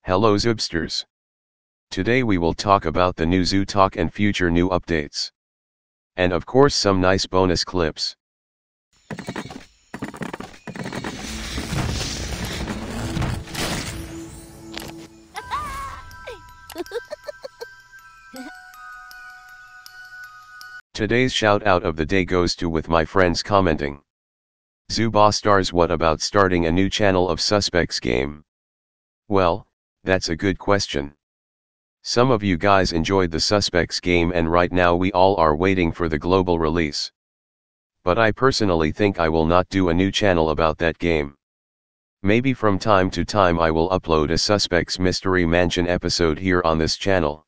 Hello Zoobsters. Today we will talk about the new Zoo Talk and future new updates. And of course some nice bonus clips. Today's shout out of the day goes to with my friends commenting. Zooba stars, what about starting a new channel of Suspects game? Well, that's a good question. Some of you guys enjoyed the Suspects game and right now we all are waiting for the global release. But I personally think I will not do a new channel about that game. Maybe from time to time I will upload a Suspects Mystery Mansion episode here on this channel.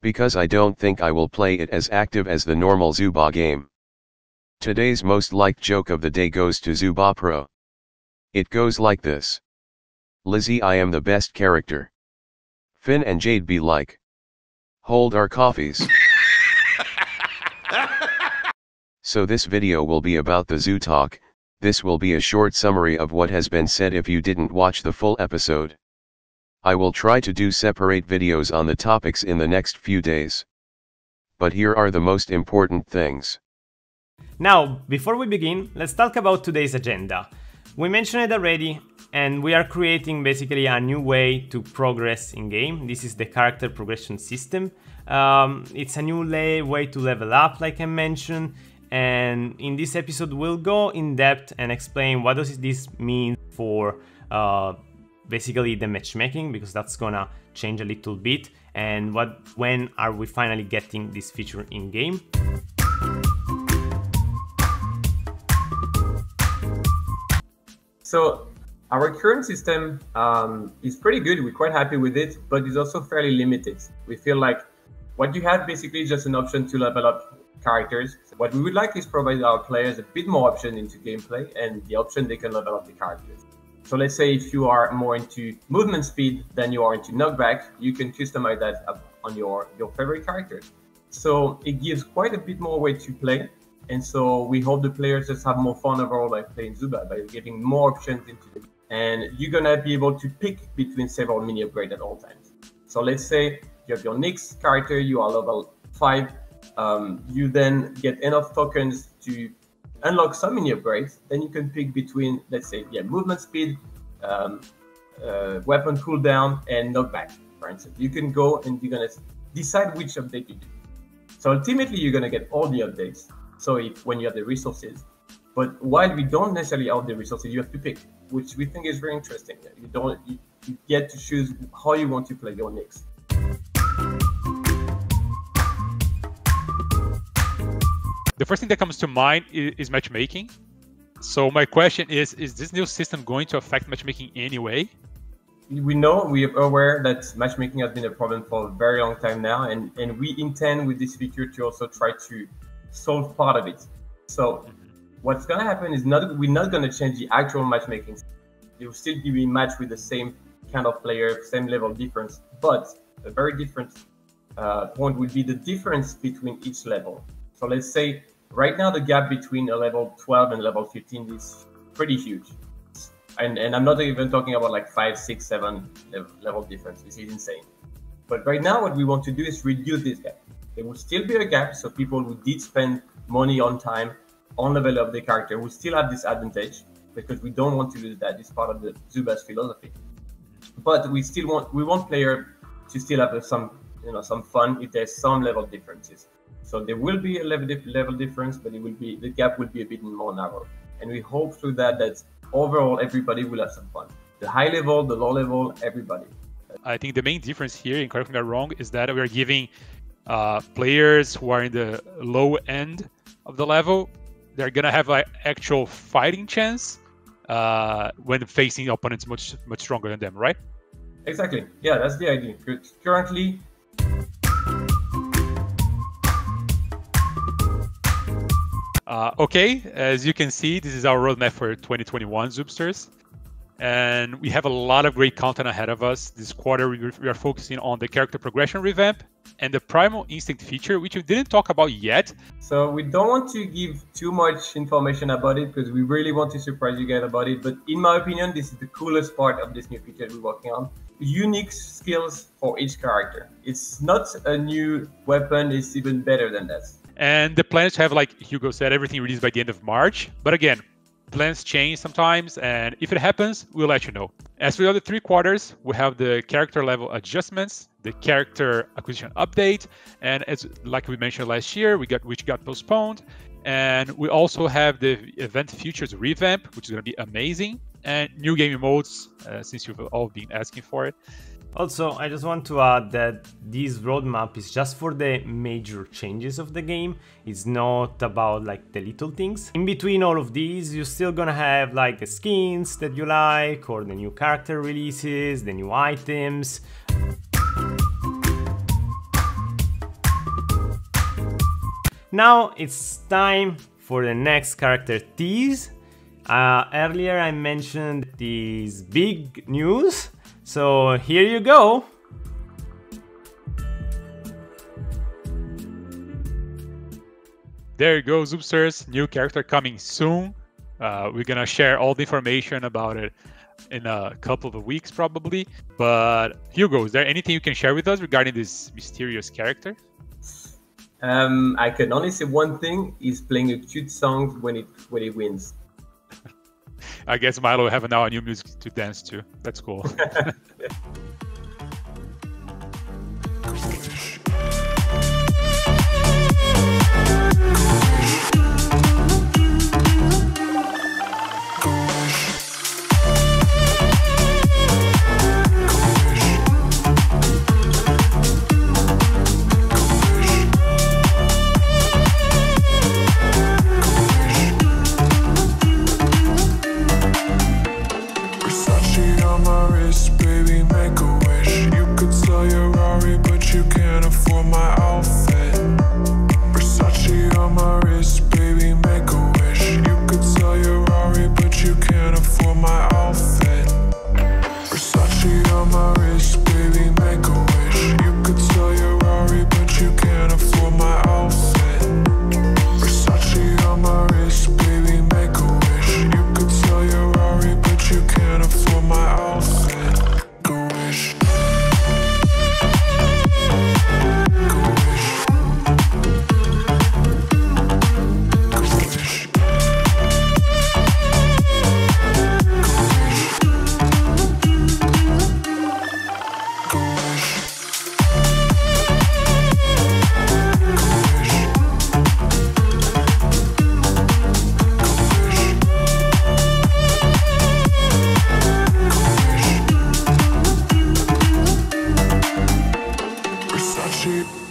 Because I don't think I will play it as active as the normal Zooba game. Today's most liked joke of the day goes to Zooba Pro. It goes like this. Lizzie, I am the best character. Finn and Jade be like, hold our coffees. So this video will be about the Zoo Talk. This will be a short summary of what has been said if you didn't watch the full episode. I will try to do separate videos on the topics in the next few days. But here are the most important things. Now, before we begin, let's talk about today's agenda. We mentioned it already, and we are creating basically a new way to progress in game. This is the character progression system. It's a new way to level up, like I mentioned, and in this episode we'll go in depth and explain what does this mean for basically the matchmaking, because that's gonna change a little bit, and when are we finally getting this feature in game. So our current system is pretty good. We're quite happy with it, but it's also fairly limited. We feel like what you have basically is just an option to level up characters. So what we would like is provide our players a bit more option into gameplay and the option they can level up the characters. So let's say if you are more into movement speed than you are into knockback, you can customize that on your favorite characters. So it gives quite a bit more way to play. And so we hope the players just have more fun overall by playing Zooba, by giving more options into the game. And you're gonna be able to pick between several mini upgrades at all times. So let's say you have your next character, you are level 5, you then get enough tokens to unlock some mini upgrades, then you can pick between, let's say, movement speed, weapon cooldown, and knockback, for instance. You can go and you're gonna decide which update you do. So ultimately, you're gonna get all the updates. So when you have the resources, but while we don't necessarily have the resources, you have to pick, which we think is very interesting. You get to choose how you want to play your next. The first thing that comes to mind is matchmaking. So my question is this new system going to affect matchmaking anyway? We are aware that matchmaking has been a problem for a very long time now, and we intend with this feature to also try to solve part of it. So what's going to happen is we're not going to change the actual matchmaking. It will still be matched with the same kind of player, same level difference, but a very different point would be the difference between each level. So let's say right now the gap between a level 12 and level 15 is pretty huge. And I'm not even talking about like 5, 6, 7 level difference. This is insane. But right now what we want to do is reduce this gap. There will still be a gap, so people who did spend money on time on level of the character will still have this advantage, because we don't want to lose that. It's part of the Zooba's philosophy. But we want player to still have some fun if there's some level differences. So there will be a level difference, but the gap will be a bit more narrow. And we hope through that overall everybody will have some fun. The high level, the low level, everybody. I think the main difference here, and correct me if I'm wrong, is that we're giving players who are in the low end of the level, they're gonna have an actual fighting chance when facing opponents much stronger than them, right? Exactly. Yeah, that's the idea. Currently, okay, as you can see, this is our roadmap for 2021, Zoobsters. And we have a lot of great content ahead of us. This quarter, we are focusing on the character progression revamp and the Primal Instinct feature, which we didn't talk about yet. So we don't want to give too much information about it because we really want to surprise you guys about it. But in my opinion, this is the coolest part of this new feature we're working on. unique skills for each character. It's not a new weapon, it's even better than that. And the plans have, like Hugo said, everything released by the end of March. But again, plans change sometimes, and if it happens, we'll let you know. As for the other 3 quarters, we have the character level adjustments, the character acquisition update, and as like we mentioned last year, which got postponed. And we also have the event futures revamp, which is going to be amazing, and new gaming modes, since you've all been asking for it. Also, I just want to add that this roadmap is just for the major changes of the game. It's not about like the little things. In between all of these, you're still gonna have like the skins that you like, or the new character releases, the new items. Now it's time for the next character tease. Earlier I mentioned these big news. So here you go. There you go, Zoopsters. New character coming soon. We're gonna share all the information about it in a couple of weeks probably. But Hugo, is there anything you can share with us regarding this mysterious character? I can only say one thing: he's playing a cute song when it wins. I guess Milo will have now a new music to dance to. That's cool. Versace.